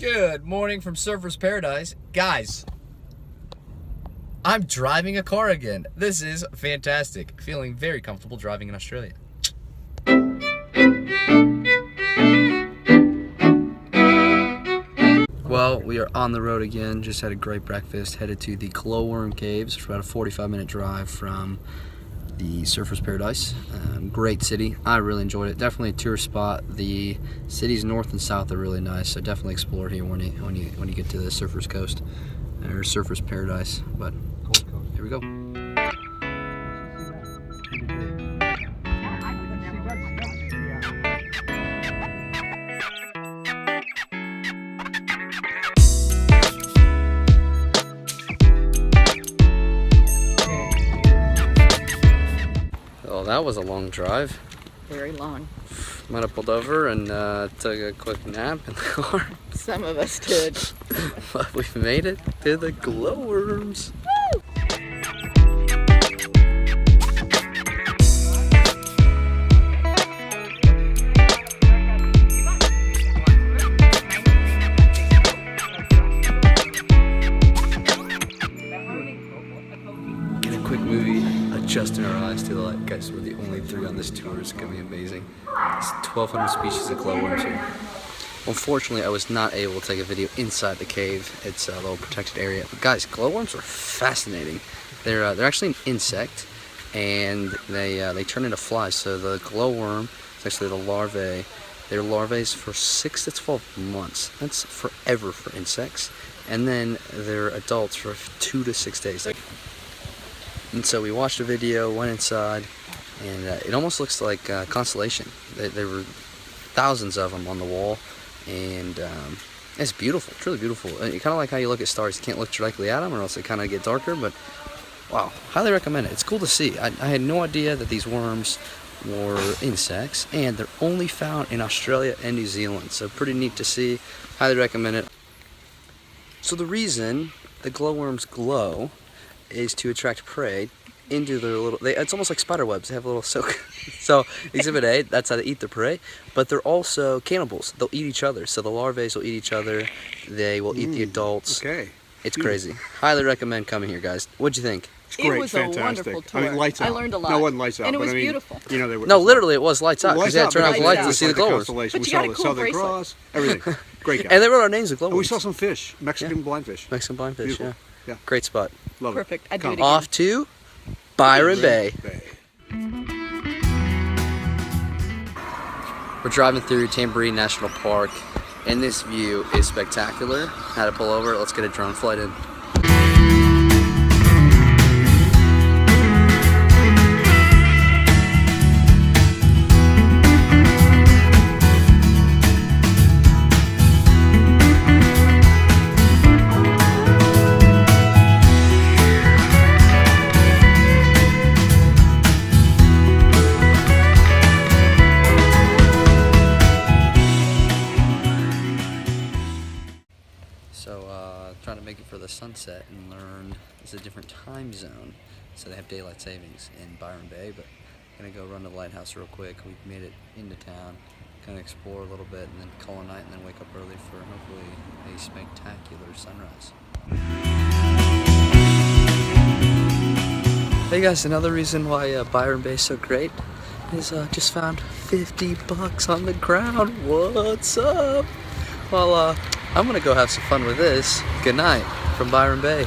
Good morning from Surfer's Paradise. Guys, I'm driving a car again. This is fantastic. Feeling very comfortable driving in Australia. Well, we are on the road again. Just had a great breakfast. Headed to the Glowworm Caves. It's about a 45-minute drive from the Surfer's Paradise. Great city. I really enjoyed it. Definitely a tourist spot. The cities north and south are really nice, so definitely explore here when you get to the Surfer's Coast or Surfer's Paradise. But here we go. Well, that was a long drive. Very long. Might have pulled over and took a quick nap in the car. Some of us did. But we've made it to the glowworms. Adjusting our eyes to the light. Guys, we're the only three on this tour. It's gonna be amazing. There's 1,200 species of glowworms here. Unfortunately, I was not able to take a video inside the cave. It's a little protected area. But guys, glowworms are fascinating. They're actually an insect, and they turn into flies. So the glowworm is actually the larvae. They're larvae for 6 to 12 months. That's forever for insects. And then they're adults for 2 to 6 days. And so we watched a video, went inside, and it almost looks like constellation. There were thousands of them on the wall, and it's beautiful. It's really beautiful. Kind of like how you look at stars. You can't look directly at them or else they kind of get darker, but wow, highly recommend it. It's cool to see. I had no idea that these worms were insects, and they're only found in Australia and New Zealand, so pretty neat to see. Highly recommend it. So the reason the glowworms glow is to attract prey into their little, it's almost like spider webs. They have a little silk. So exhibit A, that's how they eat their prey, but they're also cannibals. They'll eat each other. So the larvae will eat each other. They will eat the adults. Okay. It's crazy. Highly recommend coming here, guys. What'd you think? It's great, it was fantastic. a wonderful tour. I mean, lights out. I learned a lot. No, it wasn't lights out, and it was but I mean, beautiful. you know, there was, No, literally it was lights out. Because you had to turn off the lights to see the glowworms. But we you saw had a the cool Southern bracelet. Cross, everything. Great guy. And they wrote our names with glowworms. And we saw some fish, Mexican blindfish. Mexican blindfish, Beautiful. yeah. Yeah. Great spot. Love Perfect. it. I'd do it again. Off to Byron Bay. We're driving through Tamborine National Park, and this view is spectacular. Had to pull over. Let's get a drone flight in. Trying to make it for the sunset and learn it's a different time zone, so they have daylight savings in Byron Bay. But I'm gonna go run to the lighthouse real quick. We've made it into town, kind of explore a little bit, and then call a night, and then wake up early for hopefully a spectacular sunrise. Hey guys, another reason why Byron Bay is so great is just found 50 bucks on the ground. What's up? Well, I'm gonna go have some fun with this. Good night from Byron Bay.